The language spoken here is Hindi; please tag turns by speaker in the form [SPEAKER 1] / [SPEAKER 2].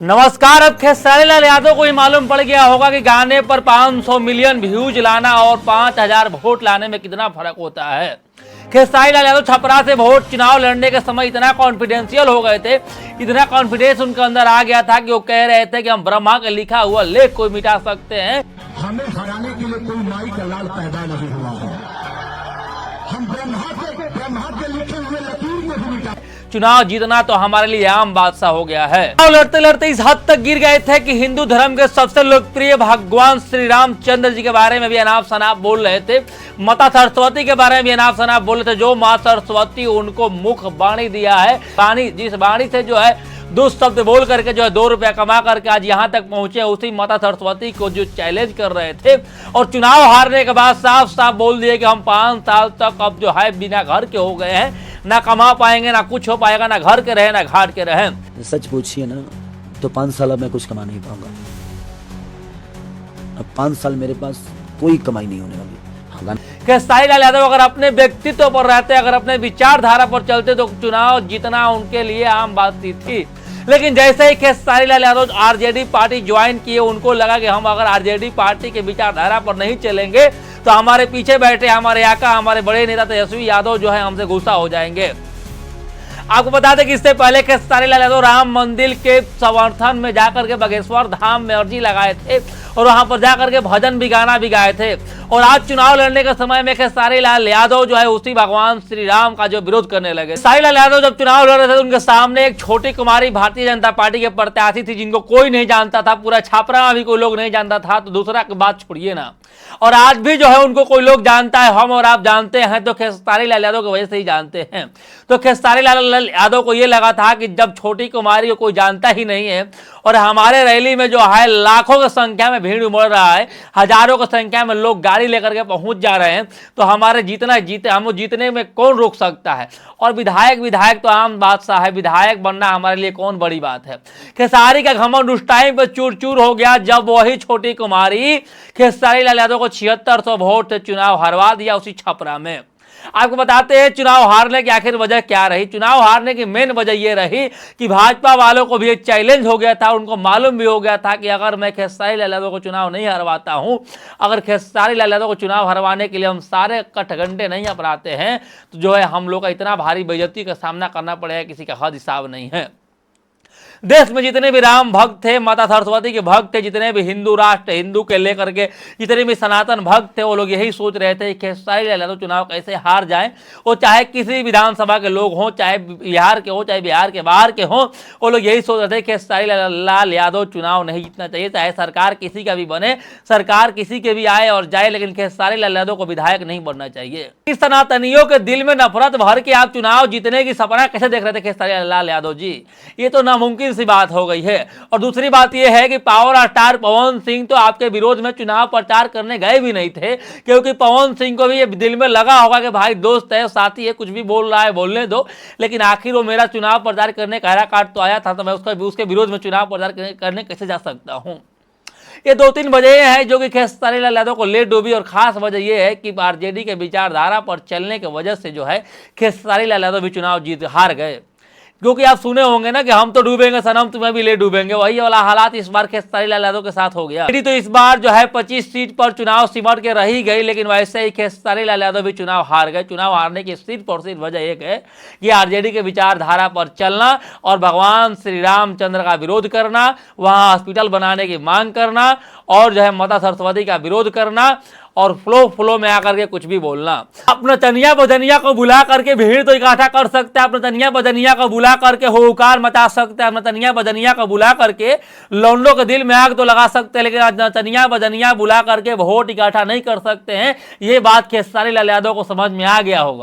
[SPEAKER 1] नमस्कार। अब खेसारी लाल यादव को ही मालूम पड़ गया होगा कि गाने पर 500 मिलियन व्यूज लाना और 5000 वोट लाने में कितना फर्क होता है। खेसारी लाल यादव छपरा से वोट चुनाव लड़ने के समय इतना कॉन्फिडेंशियल हो गए थे, इतना कॉन्फिडेंस उनके अंदर आ गया था कि वो कह रहे थे कि हम ब्रह्मा का लिखा हुआ लेख कोई मिटा सकते हैं।
[SPEAKER 2] हमें हराने के लिए कोई माई का लाल पैदा नहीं हुआ है। हम ब्रह्मा के लिखे हुए लकीर को भी मिटा।
[SPEAKER 1] चुनाव जीतना तो हमारे लिए आम बात सा हो गया है। लड़ते लड़ते इस हद तक गिर गए थे कि हिंदू धर्म के सबसे लोकप्रिय भगवान श्री रामचंद्र जी के बारे में भी अनाप शनाप बोल रहे थे। माता सरस्वती के बारे में भी अनाप शनाप बोल रहे थे। जो माँ सरस्वती उनको मुख बाणी दिया है, बाणी जिस बाणी से जो है दुष्शब्द बोल करके जो है 2 रुपया कमा करके आज यहाँ तक पहुंचे, उसी माता सरस्वती को जो चैलेंज कर रहे थे और चुनाव हारने के बाद साफ साफ बोल दिए कि हम 5 साल तक अब जो है बिना घर के हो गए हैं, ना कमा पाएंगे, ना कुछ हो पाएगा, ना घर के रहे ना घाट के रहे।
[SPEAKER 3] सच पूछिए ना तो 5 साल अब मैं कुछ कमा नहीं पाऊंगा। अब 5 साल मेरे पास कोई कमाई नहीं होने वाली।
[SPEAKER 1] खेसारी लाल यादव अगर अपने व्यक्तित्व पर रहते, अगर अपने विचारधारा पर चलते तो चुनाव जीतना उनके लिए आम बात थी। लेकिन जैसे ही Khesari Lal Yadav RJD party join किए, उनको लगा कि हम अगर आरजेडी पार्टी के विचारधारा पर नहीं चलेंगे तो हमारे पीछे बैठे हमारे आका, हमारे बड़े नेता तेजस्वी यादव जो है हमसे गुस्सा हो जाएंगे। आपको बता दें कि इससे पहले खेसारी लाल यादव राम मंदिर के समर्थन में जाकर के बागेश्वर धाम में अर्जी लगाए थे और वहां पर जाकर के भजन भी गाना भी गाए थे। और आज चुनाव लड़ने के समय में खेसारी लाल यादव जो है उसी भगवान श्री राम का जो विरोध करने लगे। खेसारी लाल यादव जब चुनाव लड़ रहे थे तो उनके सामने एक छोटी कुमारी भारतीय जनता पार्टी के प्रत्याशी थी, जिनको कोई नहीं जानता था, पूरा छापरा में भी कोई लोग नहीं जानता था, तो दूसरा की बात छोड़िए ना। और आज भी जो है उनको कोई लोग जानता है, हम और आप जानते हैं, तो खेसारी लाल यादव की वजह से ही जानते हैं। तो खेसारी लाल यादव को यह लगा था कि जब छोटी कुमारी को कोई जानता ही नहीं है और हमारे रैली में जो है लाखों की संख्या में भीड़ उमड़ रहा है, हजारों की संख्या में लोग गाड़ी लेकर के पहुंच जा रहे हैं, तो हमारे हम जीतने में कौन रोक सकता है। और विधायक तो आम बात सा है, विधायक बनना हमारे लिए कौन बड़ी बात है। खेसारी का घमंड उस टाइम पर चूर चूर हो गया जब वही छोटी कुमारी खेसारी लाल यादव को 7600 वोट से चुनाव हरवा दिया उसी छपरा में। आपको बताते हैं चुनाव हारने की आखिर वजह क्या रही। चुनाव हारने की मेन वजह यह रही कि भाजपा वालों को भी एक चैलेंज हो गया था, उनको मालूम भी हो गया था कि अगर मैं खेसारी लाल यादव को चुनाव नहीं हरवाता हूं, अगर खेसारी लाल यादव को चुनाव हरवाने के लिए हम सारे कठघंटे नहीं अपनाते हैं तो जो है हम लोग का इतना भारी बेइज्जती का सामना करना पड़ेगा, किसी का हद हिसाब नहीं है। देश में जितने भी राम भक्त थे, माता सरस्वती के भक्त थे, जितने भी हिंदू राष्ट्र, हिंदू के लेकर के जितने भी सनातन भक्त थे, वो लोग यही सोच रहे थे कि खेसारी लाल यादव चुनाव कैसे हार जाए। वो चाहे किसी विधानसभा के लोग हों, चाहे बिहार के हों, चाहे बिहार के बाहर के हों, वो लोग यही सोच रहे थे कि खेसारी लाल यादव चुनाव नहीं जीतना चाहिए, चाहे सरकार किसी का भी बने, सरकार किसी के भी आए और जाए, लेकिन खेसारी लाल यादव को विधायक नहीं बनना चाहिए। इस सनातनियों के दिल में नफरत भर के आप चुनाव जीतने की सपना कैसे देख रहे थे खेसारी लाल यादव जी? ये तो नामुमकिन सी बात हो गई है। और दूसरी बात यह है कि पावर स्टार पवन सिंह तो आपके विरोध में चुनाव प्रचार करने गए भी नहीं थे, क्योंकि पवन सिंह को भी ये दिल में लगा होगा कि भाई दोस्त है, साथी है, कुछ भी बोल रहा है बोलने दो, लेकिन आखिर वो मेरा चुनाव प्रचार करने का कार्ड तो आया था, तो मैं उसके विरोध में चुनाव प्रचार करने कैसे जा सकता हूं। ये 2-3 वजह है जो कि खेसारी लाल यादव को ले डूबी। और खास वजह यह है कि आरजेडी के विचारधारा पर चलने की वजह से जो है खेसारी लाल यादव भी चुनाव हार गए। क्योंकि आप सुने होंगे ना कि हम तो डूबेंगे सनम, तुम्हें भी ले डूबेंगे, वही वाला हालात इस बार खेसारी लाल यादव के साथ हो गया। तो इस बार जो है 25 सीट पर चुनाव सिमट के रही गई, लेकिन वैसे ही खेसारी लाल यादव भी चुनाव हार गए। चुनाव हारने की सिर्फ और सिर्फ वजह एक है कि आरजेडी के विचारधारा पर चलना और भगवान श्री रामचंद्र का विरोध करना, वहां हॉस्पिटल बनाने की मांग करना और जो है माता सरस्वती का विरोध करना और फ्लो में आकर के कुछ भी बोलना। अपना तनिया बदनिया को बुला करके भीड़ तो इकट्ठा कर सकते हैं, अपना तनिया बदनिया को बुला करके हुकार मचा सकते हैं, अपना तनिया बदनिया को बुला करके लौंडों के दिल में आग तो लगा सकते हैं, लेकिन तनिया बदनिया बुला करके वोट इकट्ठा नहीं कर सकते हैं। ये बात खेसारी लाल यादव को समझ में आ गया होगा।